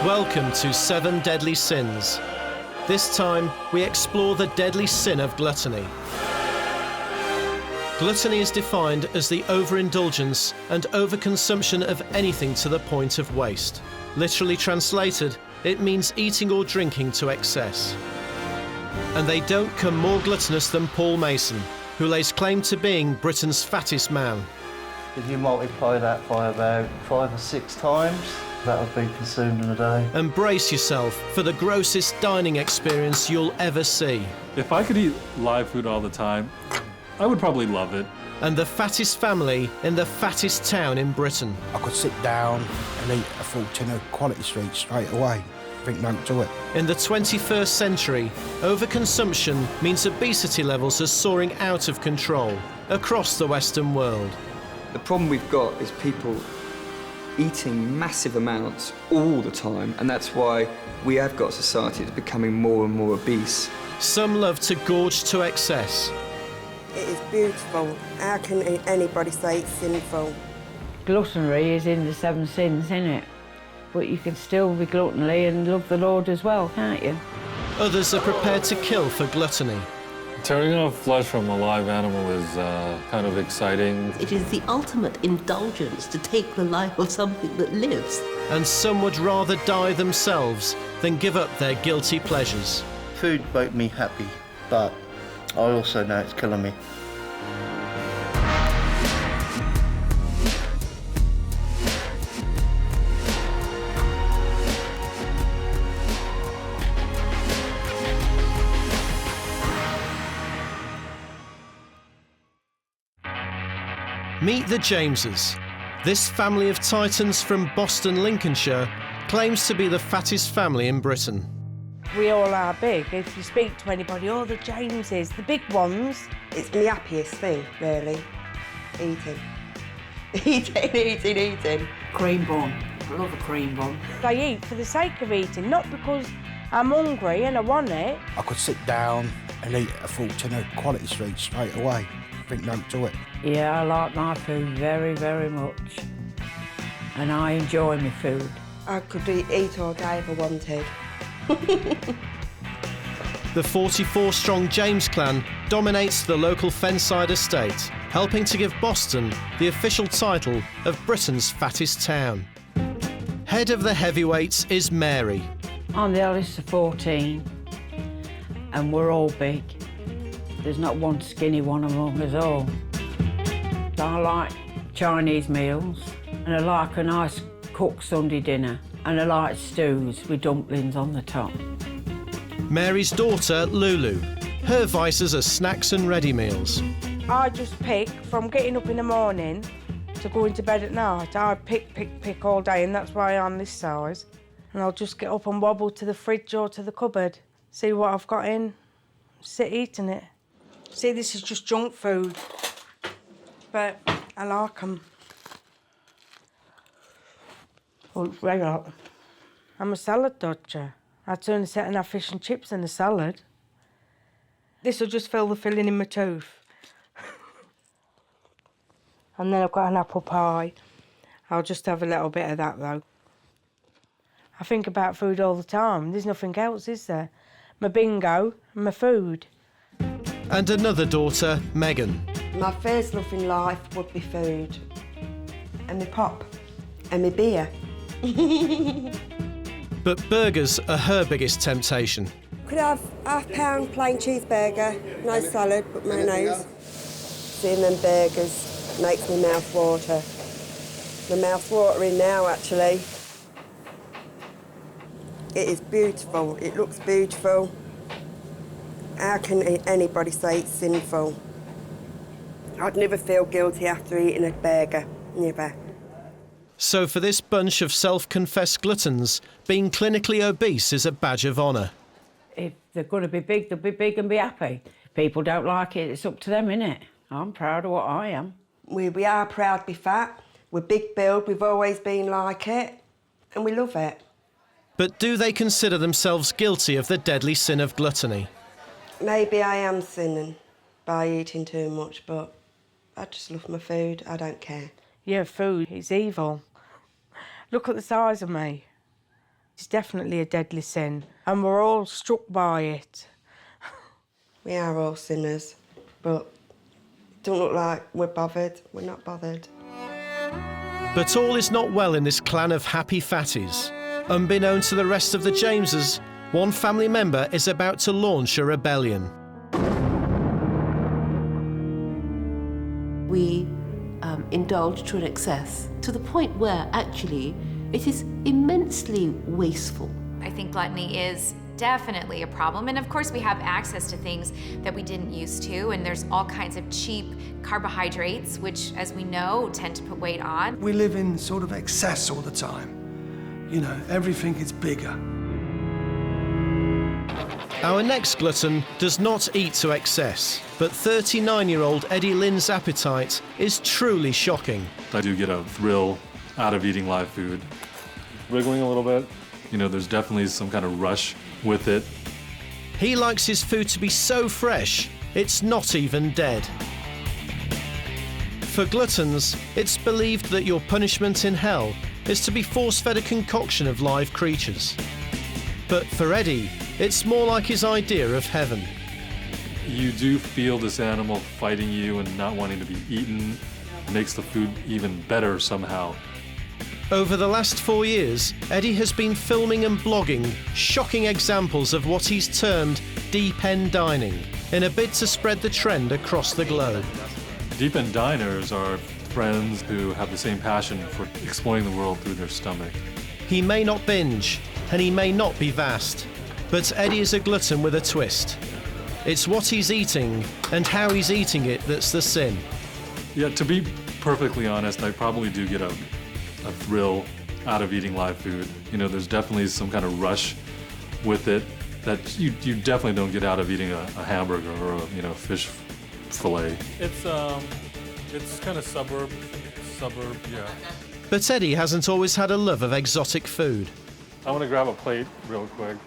Welcome to 7 Deadly Sins. This time, we explore the deadly sin of gluttony. Gluttony is defined as the overindulgence and overconsumption of anything to the point of waste. Literally translated, it means eating or drinking to excess. And they don't come more gluttonous than Paul Mason, who lays claim to being Britain's fattest man. If you multiply that by about 5 or 6 times, that would be consumed in a day. And brace yourself for the grossest dining experience you'll ever see. If I could eat live food all the time, I would probably love it. And the fattest family in the fattest town in Britain. I could sit down and eat a full tin of Quality Street straight away. Think no to it. In the 21st century, overconsumption means obesity levels are soaring out of control across the Western world. The problem we've got is people eating massive amounts all the time, and that's why we have got society that's becoming more and more obese. Some love to gorge to excess. It is beautiful. How can anybody say it's sinful? Gluttony is in the 7 sins, isn't it? But you can still be gluttonous and love the Lord as well, can't you? Others are prepared to kill for gluttony. Turning off flesh from a live animal is kind of exciting. It is the ultimate indulgence to take the life of something that lives. And some would rather die themselves than give up their guilty pleasures. Food make me happy, but I also know it's killing me. Meet the Jameses. This family of titans from Boston, Lincolnshire, claims to be the fattest family in Britain. We all are big. If you speak to anybody, oh, the Jameses, the big ones. It's the happiest thing, really. Eating. Eating. Cream bun. I love a cream bun. I eat for the sake of eating, not because I'm hungry and I want it. I could sit down and eat a full tin of Quality Street straight away. Think no to it. Yeah, I like my food very, very much. And I enjoy my food. I could eat all day if I wanted. The 44-strong James clan dominates the local Fenside estate, helping to give Boston the official title of Britain's fattest town. Head of the heavyweights is Mary. I'm the eldest of 14, and we're all big. There's not one skinny one among us all. I like Chinese meals, and I like a nice cooked Sunday dinner, and I like stews with dumplings on the top. Mary's daughter, Lulu. Her vices are snacks and ready meals. I just pick from getting up in the morning to going to bed at night. I pick all day, and that's why I'm this size. And I'll just get up and wobble to the fridge or to the cupboard, see what I've got in, sit eating it. See, this is just junk food, but I like them. Oh, it's very hot. I'm a salad dodger. I turn a set and have fish and chips in the salad. This will just fill the filling in my tooth. And then I've got an apple pie. I'll just have a little bit of that, though. I think about food all the time. There's nothing else, is there? My bingo and my food. And another daughter, Megan. My first love in life would be food. And my pop. And my beer. But burgers are her biggest temptation. Could I have £1 plain cheeseburger, no salad, but mayonnaise. Seeing them burgers makes my mouth water. My mouth's watering now, actually. It is beautiful. It looks beautiful. How can anybody say it's sinful? I'd never feel guilty after eating a burger. Never. So for this bunch of self-confessed gluttons, being clinically obese is a badge of honour. If they're going to be big, they'll be big and be happy. If people don't like it, it's up to them, innit? I'm proud of what I am. We are proud to be fat. We're big build. We've always been like it. And we love it. But do they consider themselves guilty of the deadly sin of gluttony? Maybe I am sinning by eating too much, but I just love my food. I don't care. Yeah, food is evil. Look at the size of me. It's definitely a deadly sin, and we're all struck by it. We are all sinners, but don't look like we're bothered. We're not bothered. But all is not well in this clan of happy fatties. Unbeknown to the rest of the Jameses, one family member is about to launch a rebellion. We indulge to an excess, to the point where actually it is immensely wasteful. I think gluttony is definitely a problem, and of course we have access to things that we didn't used to, and there's all kinds of cheap carbohydrates, which, as we know, tend to put weight on. We live in sort of excess all the time. You know, everything is bigger. Our next glutton does not eat to excess, but 39-year-old Eddie Lynn's appetite is truly shocking. I do get a thrill out of eating live food. Wriggling a little bit. You know, there's definitely some kind of rush with it. He likes his food to be so fresh, it's not even dead. For gluttons, it's believed that your punishment in hell is to be force-fed a concoction of live creatures. But for Eddie, it's more like his idea of heaven. You do feel this animal fighting you and not wanting to be eaten. It makes the food even better somehow. Over the last 4 years, Eddie has been filming and blogging shocking examples of what he's termed deep end dining, in a bid to spread the trend across the globe. Deep end diners are friends who have the same passion for exploring the world through their stomach. He may not binge, and he may not be vast, but Eddie is a glutton with a twist. It's what he's eating and how he's eating it that's the sin. Yeah, to be perfectly honest, I probably do get a thrill out of eating live food. You know, there's definitely some kind of rush with it that you definitely don't get out of eating a hamburger or a fish fillet. It's kind of suburb, yeah. But Eddie hasn't always had a love of exotic food. I want to grab a plate real quick.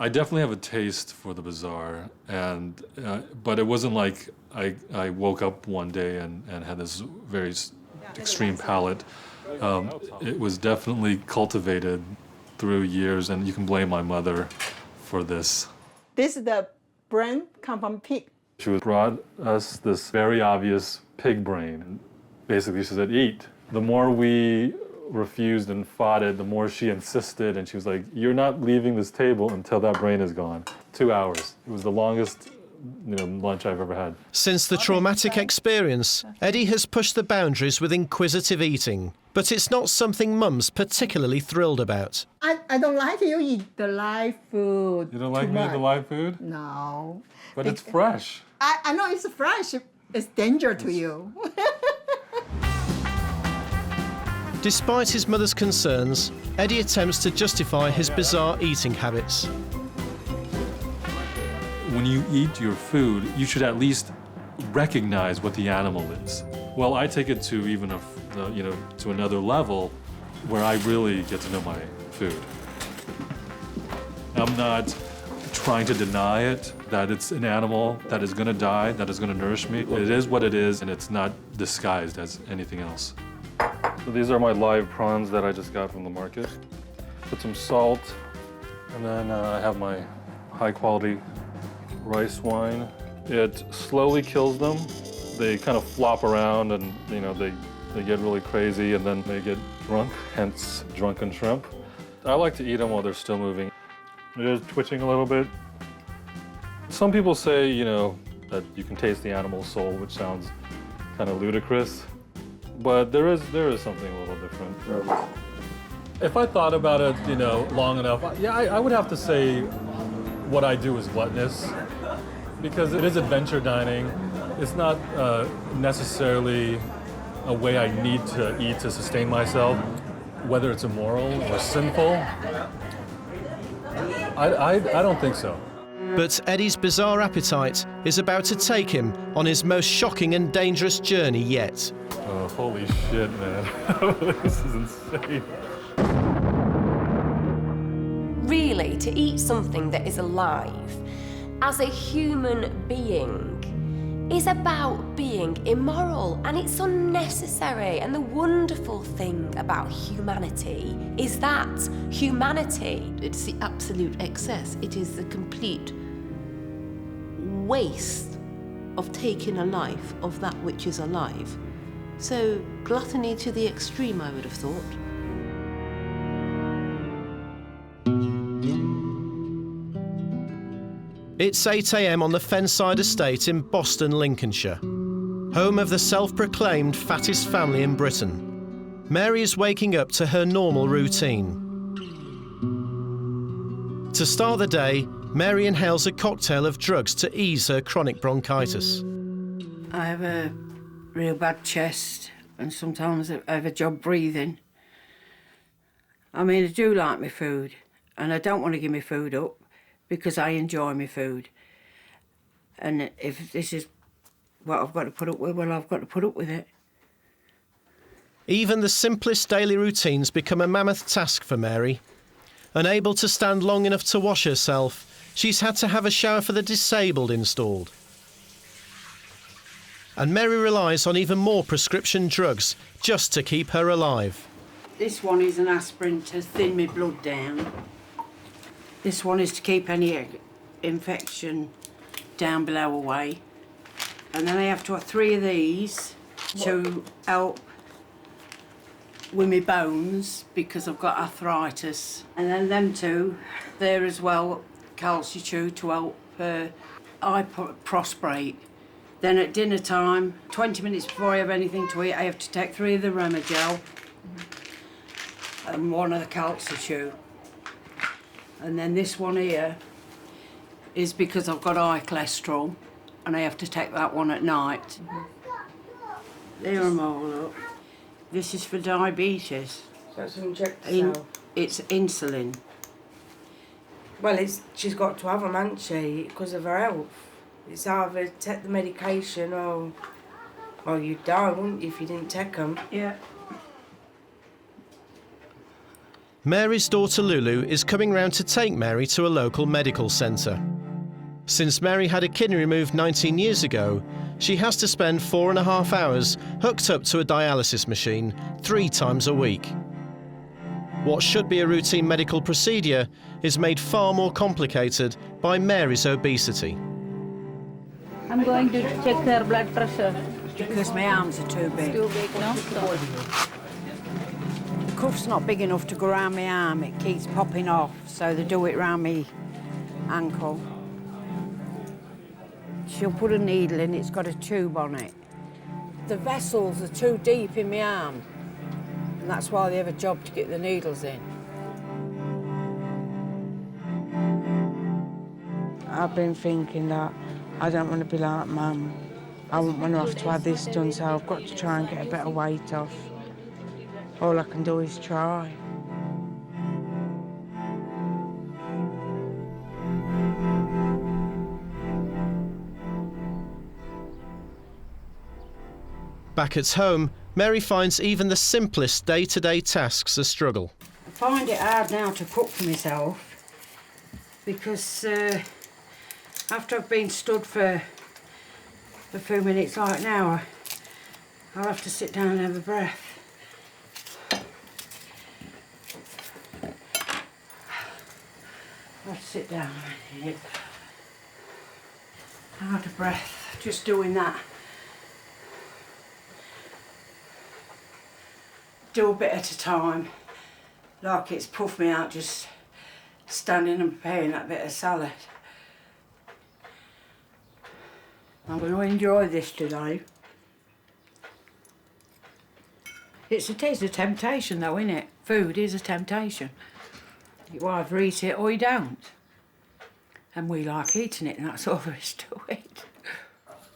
I definitely have a taste for the bizarre, and but it wasn't like I woke up one day and had this very extreme palate. It was definitely cultivated through years, and you can blame my mother for this. This is the brain come from pig. She brought us this very obvious pig brain. Basically, she said, eat. The more we refused and fought it, the more she insisted, and she was like, you're not leaving this table until that brain is gone. 2 hours. It was the longest lunch I've ever had. Since the traumatic experience, Eddie has pushed the boundaries with inquisitive eating, but it's not something Mum's particularly thrilled about. I don't like you eat the live food. You don't like me eat the live food? No. But it's fresh. I know it's fresh. It's danger to you. Despite his mother's concerns, Eddie attempts to justify his bizarre eating habits. When you eat your food, you should at least recognize what the animal is. Well, I take it to even to another level where I really get to know my food. I'm not trying to deny it, that it's an animal that is going to die, that is going to nourish me. It is what it is, and it's not disguised as anything else. So these are my live prawns that I just got from the market. Put some salt, and then I have my high-quality rice wine. It slowly kills them. They kind of flop around, and they get really crazy, and then they get drunk, hence drunken shrimp. I like to eat them while they're still moving. It is twitching a little bit. Some people say, that you can taste the animal's soul, which sounds kind of ludicrous. But there is something a little different. If I thought about it, long enough, I would have to say what I do is gluttonous, because it is adventure dining. It's not necessarily a way I need to eat to sustain myself. Whether it's immoral or sinful, I don't think so. But Eddie's bizarre appetite is about to take him on his most shocking and dangerous journey yet. Oh, holy shit, man. This is insane. Really, to eat something that is alive, as a human being, is about being immoral, and it's unnecessary. And the wonderful thing about humanity is that humanity, It's the absolute excess. It is the complete waste of taking a life of that which is alive. So gluttony to the extreme, I would have thought. It's 8 a.m. on the Fenside estate in Boston, Lincolnshire, home of the self-proclaimed fattest family in Britain. Mary is waking up to her normal routine. To start the day, Mary inhales a cocktail of drugs to ease her chronic bronchitis. I have a real bad chest and sometimes I have a job breathing. I mean, I do like my food and I don't want to give my food up because I enjoy my food. And if this is what I've got to put up with, well, I've got to put up with it. Even the simplest daily routines become a mammoth task for Mary. Unable to stand long enough to wash herself, she's had to have a shower for the disabled installed. And Mary relies on even more prescription drugs just to keep her alive. This one is an aspirin to thin my blood down. This one is to keep any infection down below away. And then I have to have 3 of these to help with my bones because I've got arthritis. And then them 2 there as well, calcium to help I prostrate. Then at dinner time, 20 minutes before I have anything to eat, I have to take 3 of the Remagel and 1 of the calcium. And then this one here is because I've got high cholesterol and I have to take that one at night. There I'm all up. This is for diabetes. So it's injectable. It's insulin. Well, she's got to have them, hasn't she, because of her health. It's either take the medication or you'd die, wouldn't you, if you didn't take them? Yeah. Mary's daughter Lulu is coming round to take Mary to a local medical centre. Since Mary had a kidney removed 19 years ago, she has to spend 4.5 hours hooked up to a dialysis machine 3 times a week. What should be a routine medical procedure is made far more complicated by Mary's obesity. I'm going to check her blood pressure. Because my arms are too big. Too big, no? The cuff's not big enough to go around my arm. It keeps popping off, so they do it around my ankle. She'll put a needle in, it's got a tube on it. The vessels are too deep in my arm, and that's why they have a job to get the needles in. I've been thinking that I don't want to be like Mum. I wouldn't want to have to have this done, so I've got to try and get a bit of weight off. All I can do is try. Back at home, Mary finds even the simplest day-to-day tasks a struggle. I find it hard now to cook for myself because after I've been stood for a few minutes like now, I'll have to sit down and have a breath. I'll have to sit down a minute. Out of breath, just doing that. Do a bit at a time, like it's puffed me out just standing and preparing that bit of salad. I'm going to enjoy this today. It is a temptation though, isn't it? Food is a temptation. You either eat it or you don't. And we like eating it, and that's all there is to it.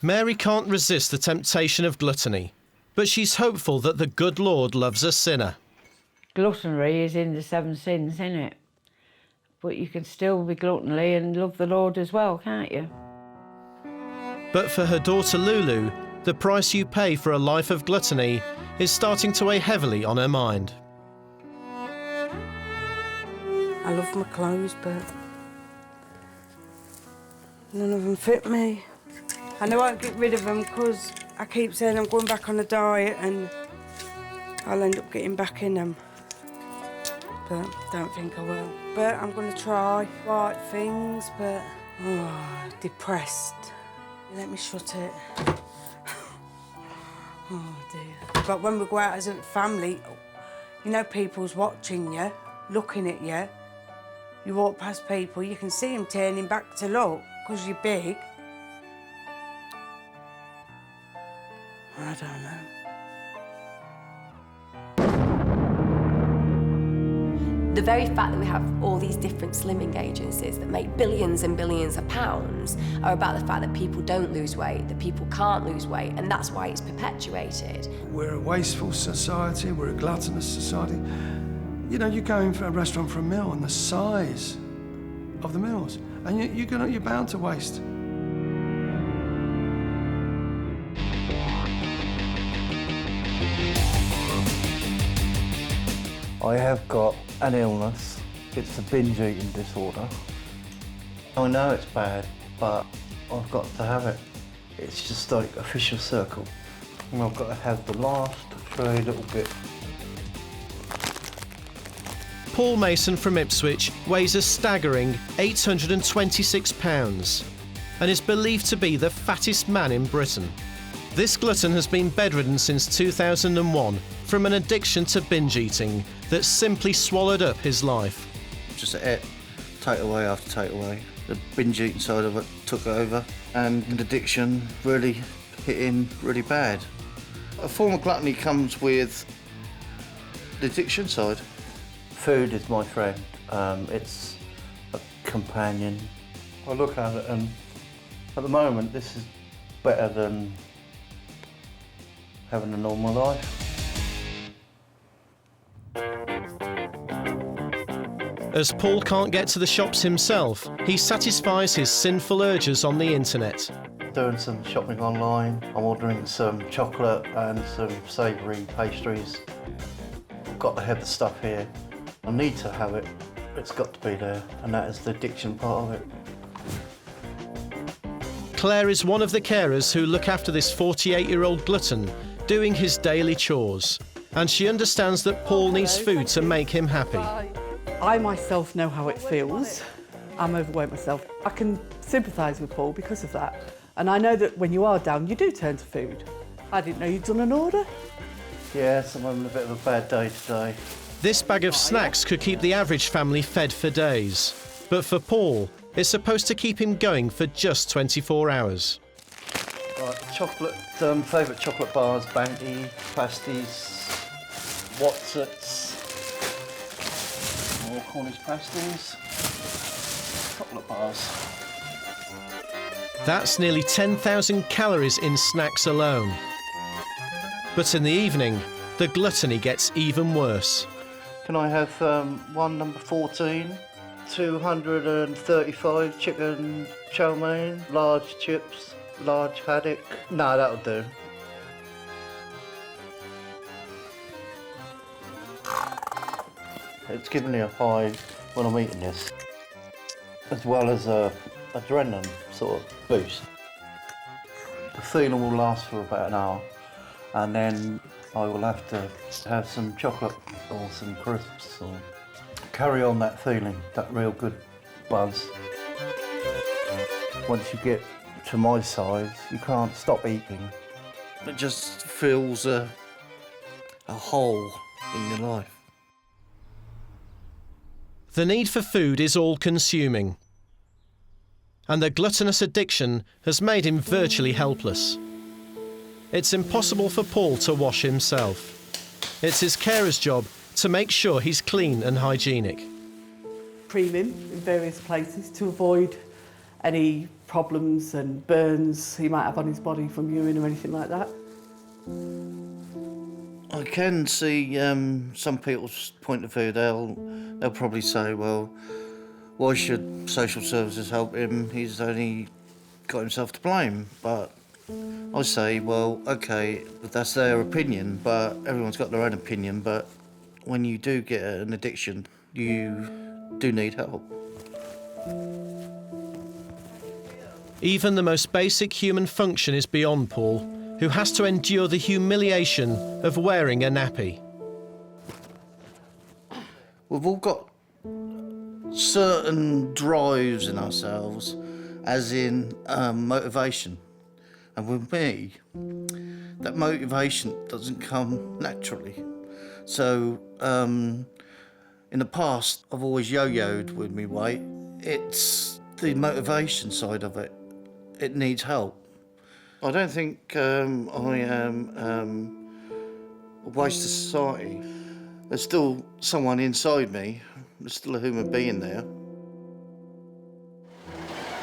Mary can't resist the temptation of gluttony, but she's hopeful that the good Lord loves a sinner. Gluttony is in the 7 sins, isn't it? But you can still be gluttonous and love the Lord as well, can't you? But for her daughter Lulu, the price you pay for a life of gluttony is starting to weigh heavily on her mind. I love my clothes, but none of them fit me. And I won't get rid of them because I keep saying I'm going back on a diet and I'll end up getting back in them. But don't think I will. But I'm going to try right things, but depressed. Let me shut it. Oh dear. But when we go out as a family, you know, people's watching you, looking at you. You walk past people, you can see them turning back to look because you're big. I don't know. The very fact that we have all these different slimming agencies that make billions and billions of pounds are about the fact that people don't lose weight, that people can't lose weight, and that's why it's perpetuated. We're a wasteful society, we're a gluttonous society. You know, you go in for a restaurant for a meal and the size of the meals, and you're bound to waste. I have got an illness. It's a binge eating disorder. I know it's bad, but I've got to have it. It's just like a vicious circle. And I've got to have the last very little bit. Paul Mason from Ipswich weighs a staggering 826 pounds and is believed to be the fattest man in Britain. This glutton has been bedridden since 2001 from an addiction to binge eating that simply swallowed up his life. Just ate takeaway after takeaway. The binge eating side of it took over, and the addiction really hit in really bad. A form of gluttony comes with the addiction side. Food is my friend. It's a companion. I look at it, and at the moment, this is better than having a normal life. As Paul can't get to the shops himself, he satisfies his sinful urges on the internet. Doing some shopping online. I'm ordering some chocolate and some savoury pastries. I've got to have the stuff here. I need to have it. It's got to be there, and that is the addiction part of it. Claire is one of the carers who look after this 48-year-old glutton doing his daily chores, and she understands that Paul needs food to make him happy. I myself know how it feels. I'm overweight myself. I can sympathise with Paul because of that. And I know that when you are down, you do turn to food. I didn't know you'd done an order. Yes, I'm having a bit of a bad day today. This bag of snacks could keep the average family fed for days. But for Paul, it's supposed to keep him going for just 24 hours. Right, chocolate, favourite chocolate bars, Banty, pasties, Watsits, more Cornish pasties, chocolate bars. That's nearly 10,000 calories in snacks alone. But in the evening, the gluttony gets even worse. Can I have one number 14, 235 chicken chow mein, large chips, large haddock? No, that'll do. It's giving me a high when I'm eating this, as well as a adrenaline sort of boost. The feeling will last for about an hour, and then I will have to have some chocolate or some crisps or carry on that feeling, that real good buzz. Once you get to my size, you can't stop eating. It just fills a hole in your life. The need for food is all-consuming, and the gluttonous addiction has made him virtually helpless. It's impossible for Paul to wash himself. It's his carer's job to make sure he's clean and hygienic. Cream him in various places to avoid any problems and burns he might have on his body from urine or anything like that. I can see some people's point of view. They'll probably say, well, why should social services help him? He's only got himself to blame. But I say, well, okay, that's their opinion, but everyone's got their own opinion. But when you do get an addiction, you do need help. Even the most basic human function is beyond Paul, who has to endure the humiliation of wearing a nappy. We've all got certain drives in ourselves, as in motivation. And with me, that motivation doesn't come naturally. So, in the past, I've always yo-yoed with my weight. It's the motivation side of it. It needs help. I don't think I am a waste of society. There's still someone inside me. There's still a human being there.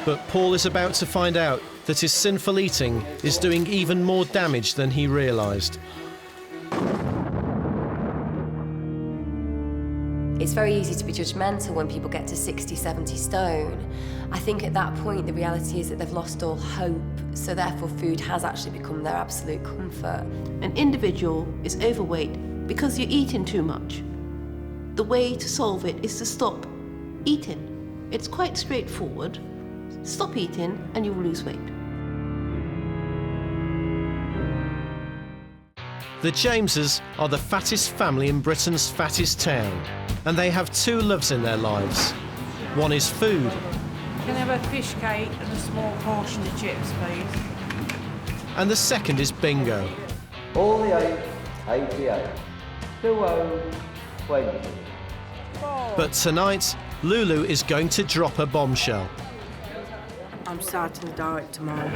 But Paul is about to find out that his sinful eating is doing even more damage than he realised. It's very easy to be judgmental when people get to 60, 70 stone. I think at that point the reality is that they've lost all hope, so therefore food has actually become their absolute comfort. An individual is overweight because you're eating too much. The way to solve it is to stop eating. It's quite straightforward. Stop eating and you'll lose weight. The Jameses are the fattest family in Britain's fattest town, and they have two loves in their lives. One is food. Can I have a fish cake and a small portion of chips, please? And the second is bingo. All the 88. 2020. But tonight, Lulu is going to drop a bombshell. I'm starting the diet tomorrow.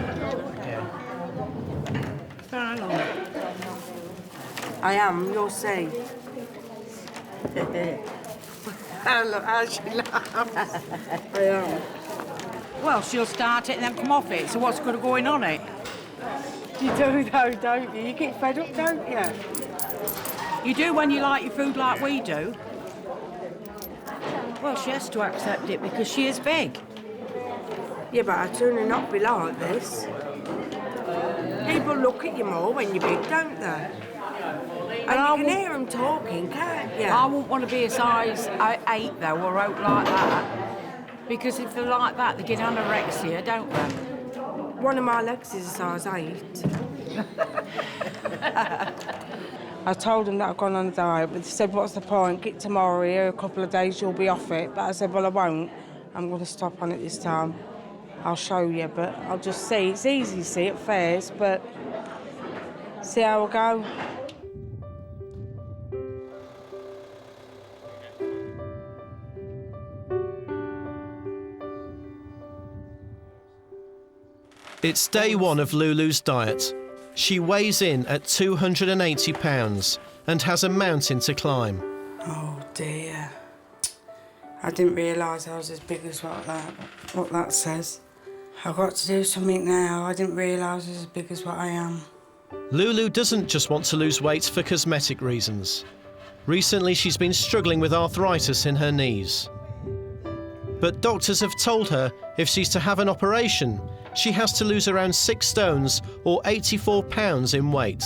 For how long? I am, you'll see. Look how she laughs. I am. Well, she'll start it and then come off it, so what's going to go in on it? You do though, don't you? You get fed up, don't you? You do when you like your food like we do. Well, she has to accept it because she is big. Yeah, but I'd sooner not be like this. People look at you more when you're big, don't they? And you can hear them talking, can't you? I wouldn't want to be a size 8, though, or out like that. Because if they're like that, they get anorexia, don't they? One of my legs is a size 8. I told them that I've gone on a diet, but they said, what's the point? Get tomorrow here, a couple of days you'll be off it. But I said, well, I won't. I'm going to stop on it this time. I'll show you, but I'll just see. It's easy to see at first, but see how I go. It's day one of Lulu's diet. She weighs in at 280 pounds and has a mountain to climb. Oh dear. I didn't realise I was as big as what that says. I've got to do something now. I didn't realise I was as big as what I am. Lulu doesn't just want to lose weight for cosmetic reasons. Recently, she's been struggling with arthritis in her knees. But doctors have told her if she's to have an operation, she has to lose around 6 stones or 84 pounds in weight.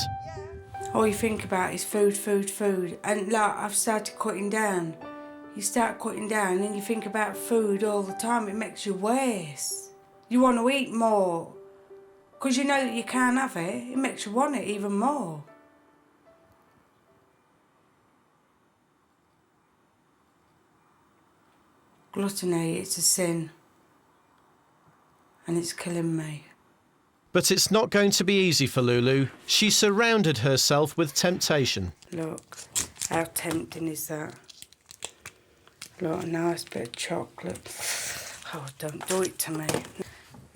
All you think about is food, food, food. And like, I've started cutting down. You start cutting down and you think about food all the time. It makes you worse. You want to eat more. Because you know that you can't have it. It makes you want it even more. Gluttony, it's a sin. And it's killing me. But it's not going to be easy for Lulu. She surrounded herself with temptation. Look, how tempting is that? Look, a nice bit of chocolate. Oh, don't do it to me.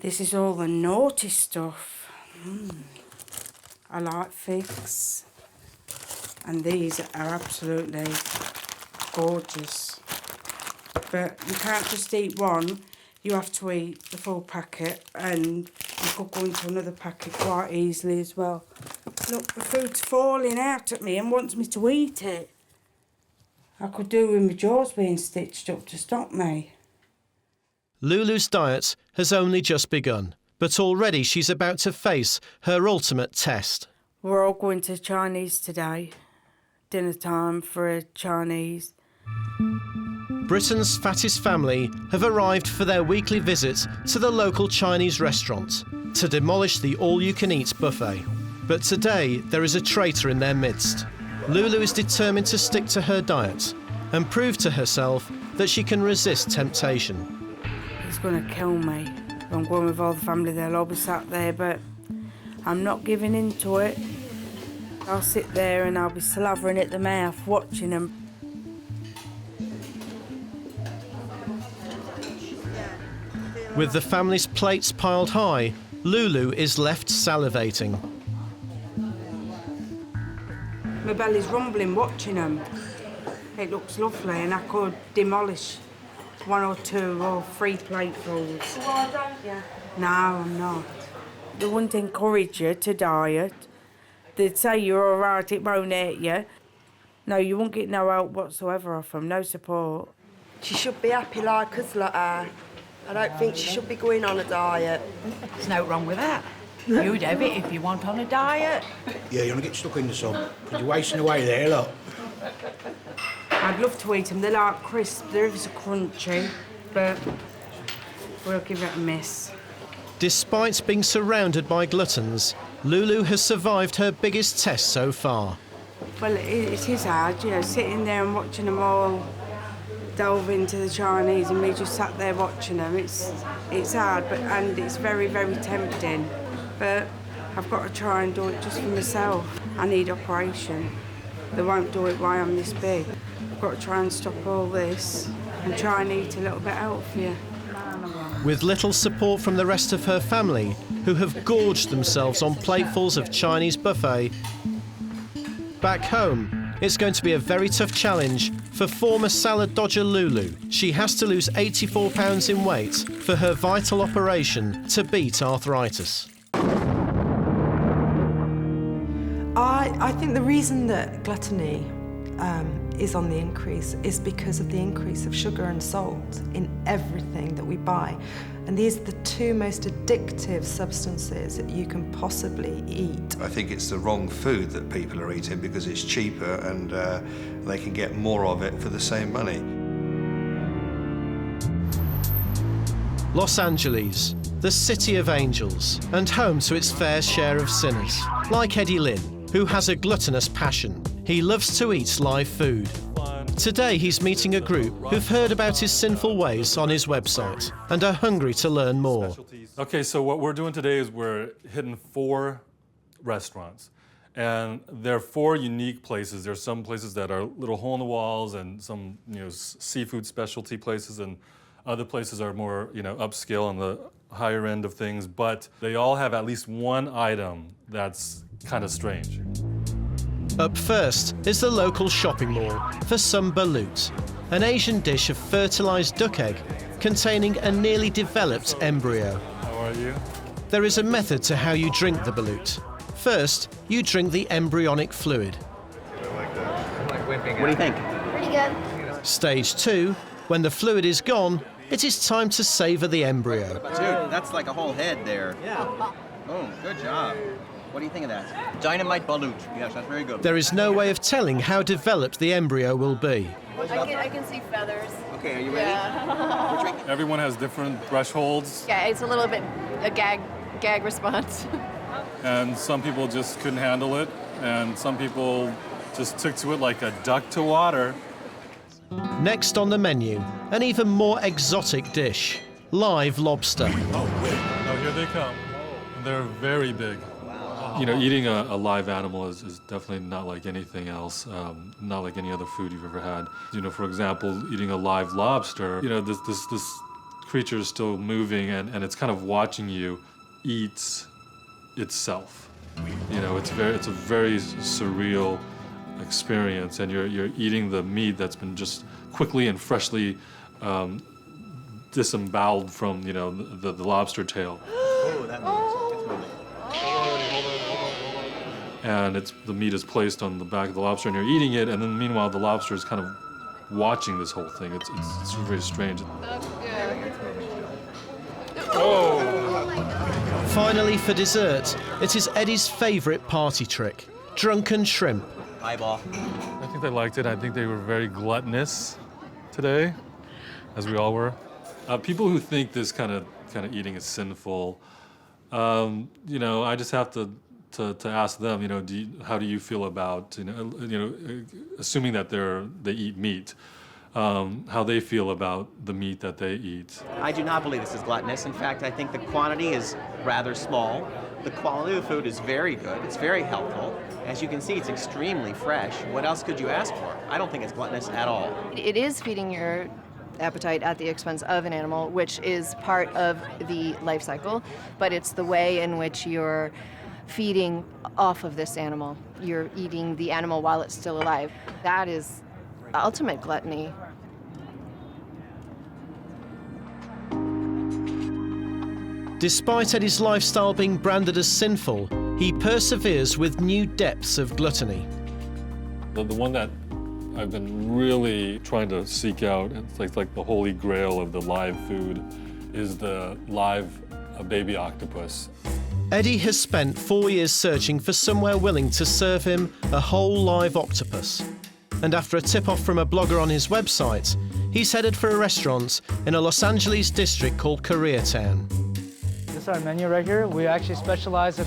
This is all the naughty stuff. I like figs. And these are absolutely gorgeous. But you can't just eat one. You have to eat the full packet, and you could go into another packet quite easily as well. Look, the food's falling out at me and wants me to eat it. I could do with my jaws being stitched up to stop me. Lulu's diet has only just begun, but already she's about to face her ultimate test. We're all going to Chinese today. Dinner time for a Chinese. Britain's fattest family have arrived for their weekly visit to the local Chinese restaurant to demolish the all-you-can-eat buffet. But today, there is a traitor in their midst. Lulu is determined to stick to her diet and prove to herself that she can resist temptation. It's going to kill me. If I'm going with all the family, they'll all be sat there, but I'm not giving in to it. I'll sit there and I'll be slavering at the mouth, watching them. With the family's plates piled high, Lulu is left salivating. My belly's rumbling watching them. It looks lovely and I could demolish 1 or 2 or 3 platefuls. No, I'm not. They wouldn't encourage you to diet. They'd say you're all right, it won't hurt you. No, you won't get no help whatsoever off them, no support. She should be happy like us, like her. I don't think she should be going on a diet. There's no wrong with that. You'd have it if you want on a diet. Yeah, you want to get stuck in the sun, because you're wasting away there, look. I'd love to eat them. They're like crisp, they're ever so crunchy, but we'll give it a miss. Despite being surrounded by gluttons, Lulu has survived her biggest test so far. Well, it is hard, you know, sitting there and watching them all delve into the Chinese and me just sat there watching them. It's hard, and it's very, very tempting. But I've got to try and do it just for myself. I need operation. They won't do it while I'm this big. I've got to try and stop all this and try and eat a little bit healthier. With little support from the rest of her family, who have gorged themselves on platefuls of Chinese buffet, back home, it's going to be a very tough challenge for former salad dodger Lulu. She has to lose 84 pounds in weight for her vital operation to beat arthritis. I think the reason that gluttony is on the increase is because of the increase of sugar and salt in everything that we buy. And these are the 2 most addictive substances that you can possibly eat. I think it's the wrong food that people are eating because it's cheaper and they can get more of it for the same money. Los Angeles, the city of angels, and home to its fair share of sinners, like Eddie Lynn, who has a gluttonous passion. He loves to eat live food. Today he's meeting a group who've heard about his sinful ways on his website and are hungry to learn more. Okay, so what we're doing today is we're hitting 4 restaurants. And there are 4 unique places. There's some places that are little hole in the walls and some, seafood specialty places, and other places are more, upscale on the higher end of things, but they all have at least one item that's kind of strange. Up first is the local shopping mall for some balut, an Asian dish of fertilized duck egg containing a nearly developed embryo. How are you? There is a method to how you drink the balut. First, you drink the embryonic fluid. What do you think? Pretty good. Stage 2, when the fluid is gone, it is time to savor the embryo. Dude, that's like a whole head there. Yeah. Oh, good job. What do you think of that? Dynamite balut. Yes, that's very good. There is no way of telling how developed the embryo will be. I can see feathers. Okay, are you ready? Yeah. Everyone has different thresholds. Yeah, it's a little bit a gag response. And some people just couldn't handle it, and some people just took to it like a duck to water. Next on the menu, an even more exotic dish, live lobster. Oh, here they come. They're very big. Eating a live animal is definitely not like anything else, not like any other food you've ever had. For example, eating a live lobster, this creature is still moving and it's kind of watching you eat itself. It's a very surreal experience, and you're eating the meat that's been just quickly and freshly disemboweled from the lobster tail. Oh, that moves. It's moving. And the meat is placed on the back of the lobster, and you're eating it, and then meanwhile the lobster is kind of watching this whole thing. It's very strange. That's good. Oh! Finally, for dessert, it is Eddie's favourite party trick, drunken shrimp. Eyeball. I think they liked it. I think they were very gluttonous today. as we all were. People who think this kind of eating is sinful, you know, I just have to ask them, you know, how do you feel about, you know, assuming that they eat meat, how they feel about the meat that they eat. I do not believe this is gluttonous. In fact, I think the quantity is rather small. The quality of the food is very good. It's very helpful. As you can see, it's extremely fresh. What else could you ask for? I don't think it's gluttonous at all. It is feeding your appetite at the expense of an animal, which is part of the life cycle, but it's the way in which you're feeding off of this animal. You're eating the animal while it's still alive. That is ultimate gluttony. Despite Eddie's lifestyle being branded as sinful, he perseveres with new depths of gluttony. The one that I've been really trying to seek out, it's like the holy grail of the live food, is the live baby octopus. Eddie has spent 4 years searching for somewhere willing to serve him a whole live octopus. And after a tip-off from a blogger on his website, he's headed for a restaurant in a Los Angeles district called Koreatown. This is our menu right here. We actually specialize in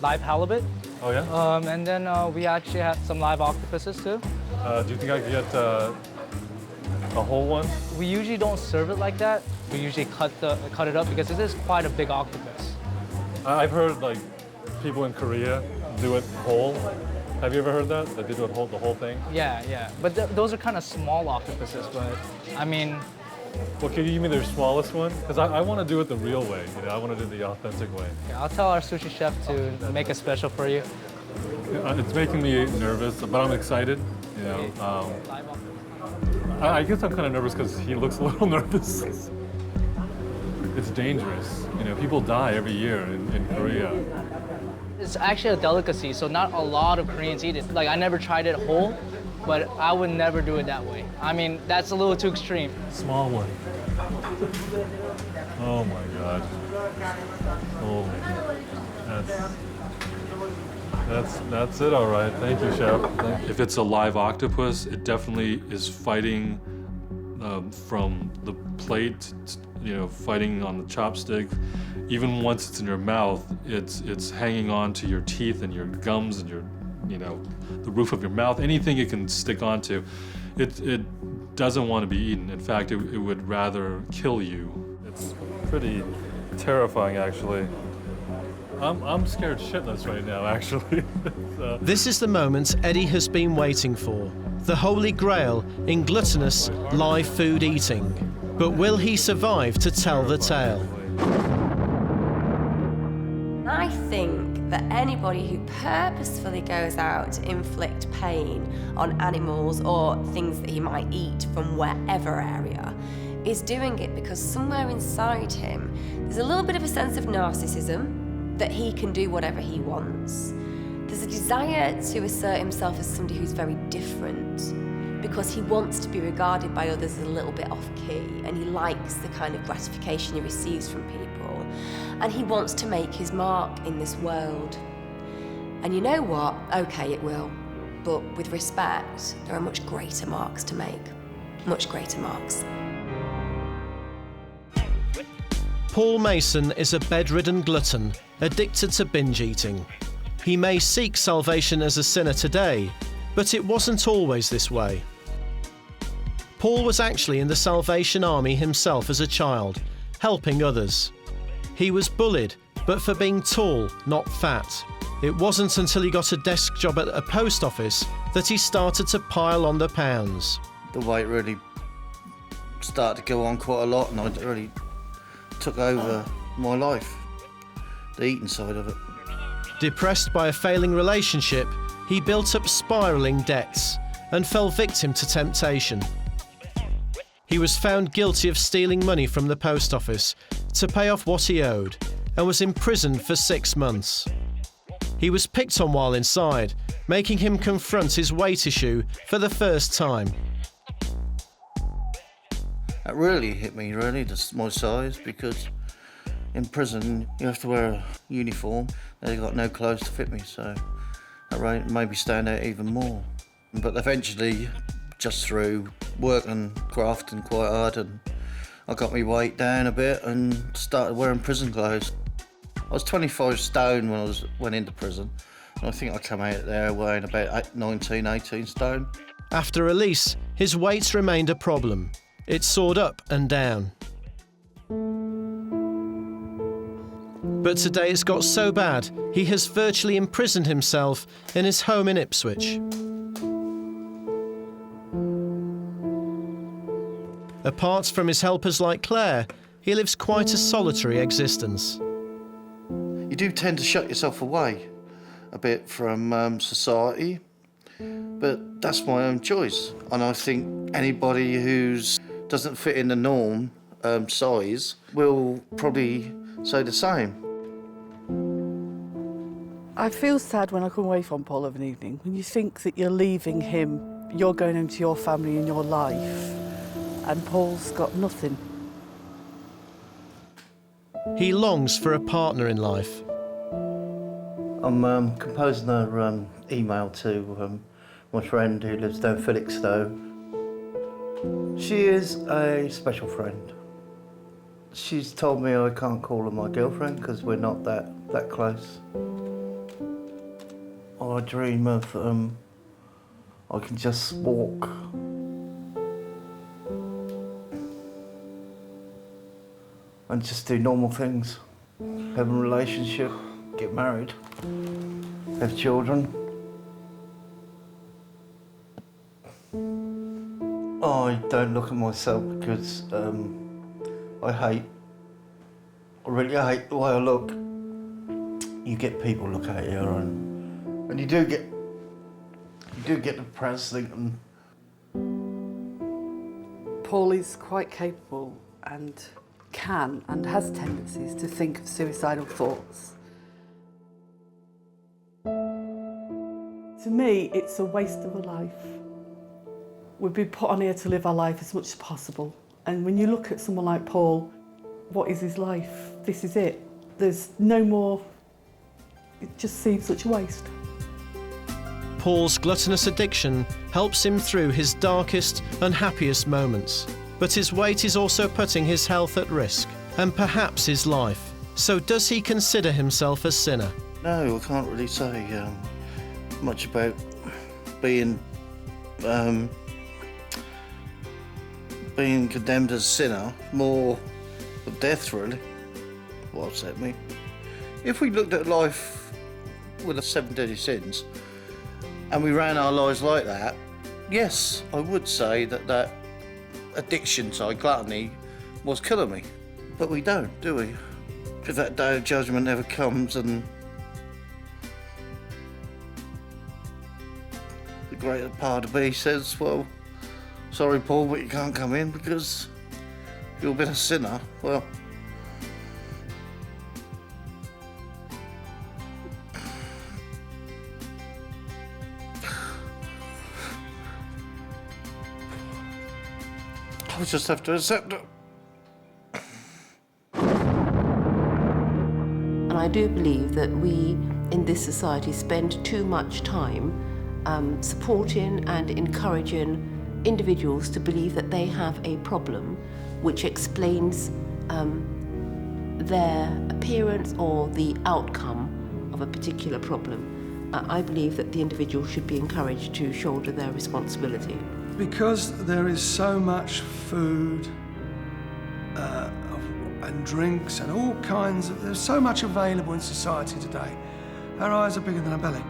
live halibut. Oh yeah? And then we actually have some live octopuses too. Do you think I could get a whole one? We usually don't serve it like that. We usually cut it up because it is quite a big octopus. I've heard like people in Korea do it whole. Have you ever heard that? That they do it the whole thing? Yeah. But those are kind of small octopuses, but I mean... Well, can you give me their smallest one? Because I want to do it the real way. You know, I want to do it the authentic way. Yeah, I'll tell our sushi chef to make a special for you. It's making me nervous, but I'm excited. You know, I guess I'm kind of nervous because he looks a little nervous. It's dangerous. You know, people die every year in Korea. It's actually a delicacy, so not a lot of Koreans eat it. Like, I never tried it whole, but I would never do it that way. I mean, that's a little too extreme. Small one. Oh my God. Holy. That's it, all right. Thank you, Chef. If it's a live octopus, it definitely is fighting from the plate, you know, fighting on the chopstick. Even once it's in your mouth, it's hanging on to your teeth and your gums and your, you know, the roof of your mouth. Anything it can stick onto, it doesn't want to be eaten. In fact, it would rather kill you. It's pretty terrifying, actually. I'm scared shitless right now, actually. This is the moment Eddie has been waiting for. The holy grail in gluttonous live food eating. But will he survive to tell the tale? I think that anybody who purposefully goes out to inflict pain on animals or things that he might eat from wherever area is doing it because somewhere inside him there's a little bit of a sense of narcissism, that he can do whatever he wants. There's a desire to assert himself as somebody who's very different because he wants to be regarded by others as a little bit off-key, and he likes the kind of gratification he receives from people, and he wants to make his mark in this world. And you know what? Okay, it will. But with respect, there are much greater marks to make. Much greater marks. Paul Mason is a bedridden glutton, addicted to binge eating. He may seek salvation as a sinner today, but it wasn't always this way. Paul was actually in the Salvation Army himself as a child, helping others. He was bullied, but for being tall, not fat. It wasn't until he got a desk job at a post office that he started to pile on the pounds. The weight really started to go on quite a lot, and I really took over my life, the eating side of it. Depressed by a failing relationship, he built up spiralling debts and fell victim to temptation. He was found guilty of stealing money from the post office to pay off what he owed and was imprisoned for 6 months. He was picked on while inside, making him confront his weight issue for the first time. That really hit me, really, my size, because in prison you have to wear a uniform. They got no clothes to fit me, so that made me stand out even more. But eventually, just through working, crafting quite hard and I got my weight down a bit and started wearing prison clothes. I was 25 stone when I went into prison, and I think I come out there weighing about 19, 18 stone. After release, his weight remained a problem. It soared up and down. But today it's got so bad, he has virtually imprisoned himself in his home in Ipswich. Apart from his helpers like Claire, he lives quite a solitary existence. You do tend to shut yourself away a bit from society, but that's my own choice. And I think anybody who doesn't fit in the norm size will probably say the same. I feel sad when I come away from Paul of an evening, when you think that you're leaving him, you're going home to your family and your life, and Paul's got nothing. He longs for a partner in life. I'm composing an email to my friend who lives down Felixstowe. She is a special friend. She's told me I can't call her my girlfriend because we're not that close. I dream of I can just walk and just do normal things. Have a relationship, get married, have children. I don't look at myself because I really hate the way I look. You get people look at you and you do get depressed thinking. Paul is quite capable and can and has tendencies to think of suicidal thoughts. To me, it's a waste of a life. We've been put on here to live our life as much as possible. And when you look at someone like Paul, what is his life? This is it. There's no more. It just seems such a waste. Paul's gluttonous addiction helps him through his darkest and happiest moments. But his weight is also putting his health at risk, and perhaps his life. So does he consider himself a sinner? No, I can't really say much about being condemned as a sinner, more of death really. What upset me. If we looked at life with the 7 deadly sins, and we ran our lives like that, yes, I would say that addiction side, gluttony, was killing me. But we don't, do we? If that day of judgment ever comes and the greater part of me says, well, sorry Paul, but you can't come in because you've been a sinner, well, I'll just have to accept it. And I do believe that we in this society spend too much time supporting and encouraging individuals to believe that they have a problem which explains their appearance or the outcome of a particular problem. I believe that the individual should be encouraged to shoulder their responsibility. Because there is so much food and drinks and all kinds of, there's so much available in society today, our eyes are bigger than our belly.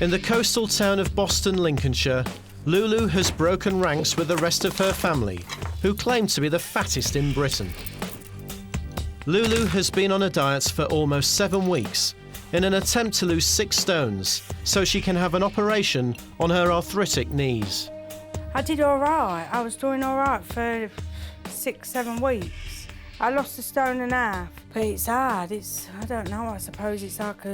In the coastal town of Boston, Lincolnshire, Lulu has broken ranks with the rest of her family, who claim to be the fattest in Britain. Lulu has been on a diet for almost 7 weeks in an attempt to lose 6 stones so she can have an operation on her arthritic knees. I did all right. I was doing all right for 6-7 weeks. I lost 1.5 stone, but it's hard. I don't know, I suppose it's like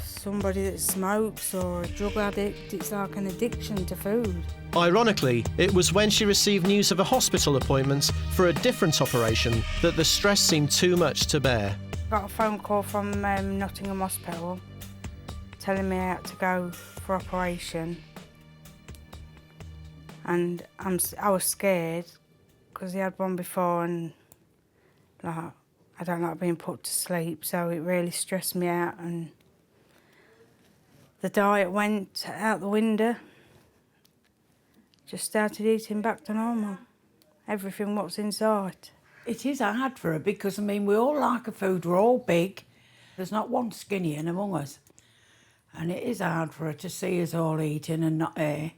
somebody that smokes or a drug addict. It's like an addiction to food. Ironically, it was when she received news of a hospital appointment for a different operation that the stress seemed too much to bear. Got a phone call from Nottingham Hospital telling me I had to go for operation. And I was scared because he had one before, and like, I don't like being put to sleep, so it really stressed me out, and the diet went out the window. Just started eating back to normal. Everything what's inside. It is hard for her because, I mean, we all like a food, we're all big. There's not one skinny in among us. And it is hard for her to see us all eating and not her.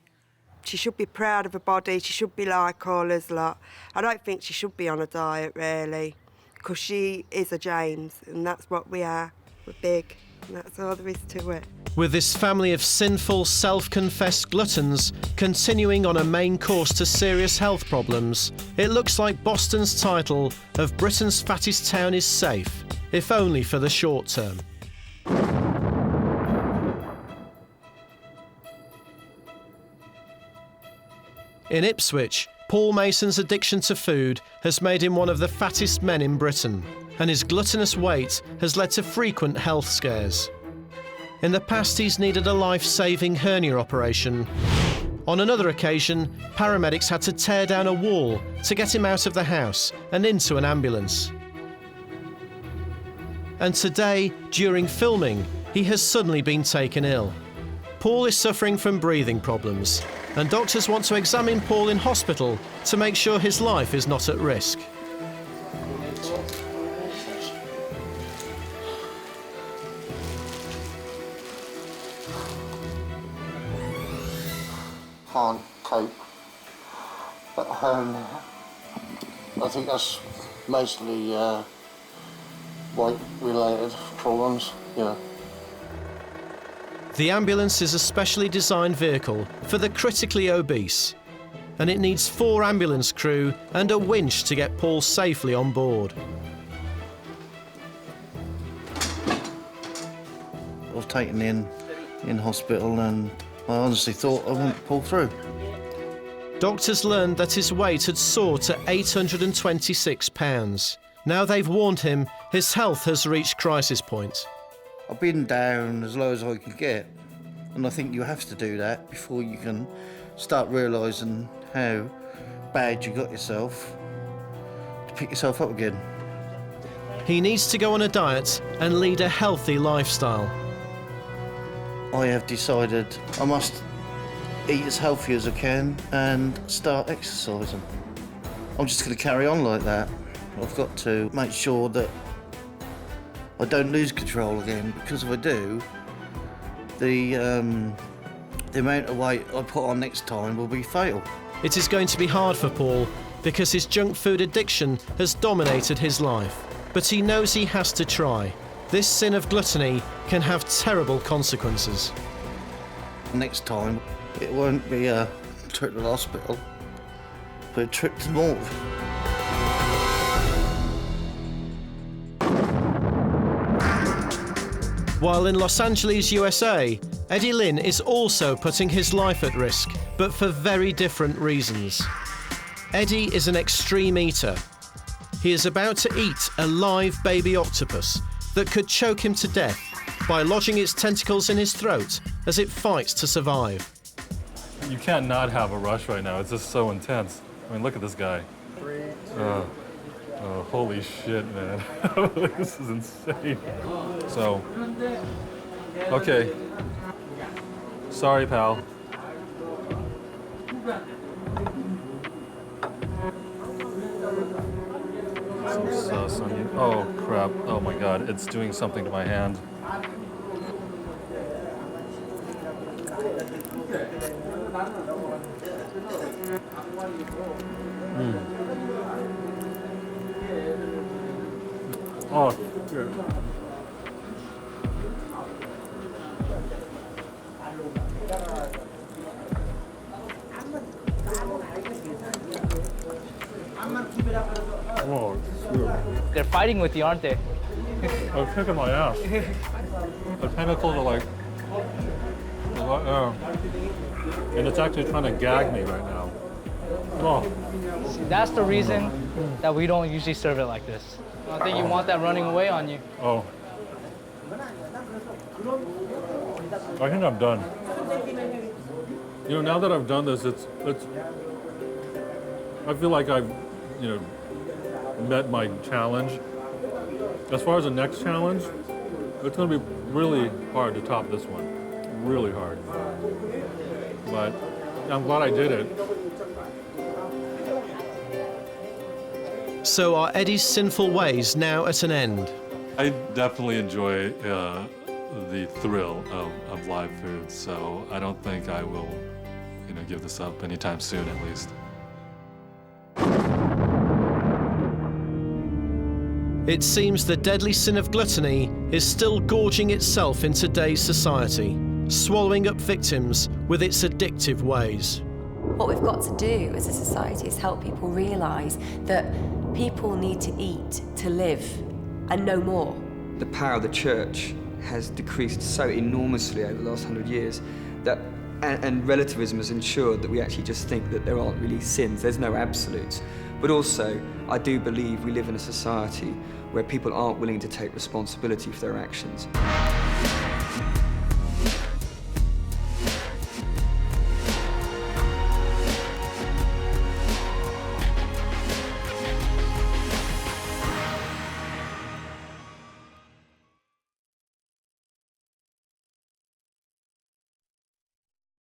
She should be proud of her body, she should be like all us lot. I don't think she should be on a diet, really, because she is a James, and that's what we are. We're big, and that's all there is to it. With this family of sinful, self-confessed gluttons continuing on a main course to serious health problems, it looks like Boston's title of Britain's fattest town is safe, if only for the short term. In Ipswich, Paul Mason's addiction to food has made him one of the fattest men in Britain, and his gluttonous weight has led to frequent health scares. In the past, he's needed a life-saving hernia operation. On another occasion, paramedics had to tear down a wall to get him out of the house and into an ambulance. And today, during filming, he has suddenly been taken ill. Paul is suffering from breathing problems, and doctors want to examine Paul in hospital to make sure his life is not at risk. Can't cope at home. I think that's mostly weight-related problems, yeah. The ambulance is a specially designed vehicle for the critically obese, and it needs 4 ambulance crew and a winch to get Paul safely on board. I was taken in hospital, and I honestly thought I wouldn't pull through. Doctors learned that his weight had soared to 826 pounds. Now they've warned him his health has reached crisis point. I've been down as low as I could get, and I think you have to do that before you can start realising how bad you got yourself to pick yourself up again. He needs to go on a diet and lead a healthy lifestyle. I have decided I must eat as healthy as I can and start exercising. I'm just going to carry on like that. I've got to make sure that I don't lose control again, because if I do, the amount of weight I put on next time will be fatal. It is going to be hard for Paul because his junk food addiction has dominated his life. But he knows he has to try. This sin of gluttony can have terrible consequences. Next time, it won't be a trip to the hospital, but a trip to the morgue. While in Los Angeles, USA, Eddie Lynn is also putting his life at risk, but for very different reasons. Eddie is an extreme eater. He is about to eat a live baby octopus that could choke him to death by lodging its tentacles in his throat as it fights to survive. You can't not have a rush right now. It's just so intense. I mean, look at this guy. Holy shit, man. This is insane. So, okay. Sorry, pal. Some sauce on you. Oh, crap. Oh, my God. It's doing something to my hand. Oh, good. Oh, They're fighting with you, aren't they? They're kicking my ass. The tentacles are like, and it's actually trying to gag me right now. Oh. See, that's the reason that we don't usually serve it like this. I think you want that running away on you. Oh. I think I'm done. You know, now that I've done this, it's I feel like I've, you know, met my challenge. As far as the next challenge, it's going to be really hard to top this one. Really hard. But I'm glad I did it. So are Eddie's sinful ways now at an end? I definitely enjoy the thrill of live food, so I don't think I will, you know, give this up anytime soon, at least. It seems the deadly sin of gluttony is still gorging itself in today's society, swallowing up victims with its addictive ways. What we've got to do as a society is help people realise that people need to eat to live and no more. The power of the church has decreased so enormously over the last 100 years that, and relativism has ensured that we actually just think that there aren't really sins, there's no absolutes. But also, I do believe we live in a society where people aren't willing to take responsibility for their actions.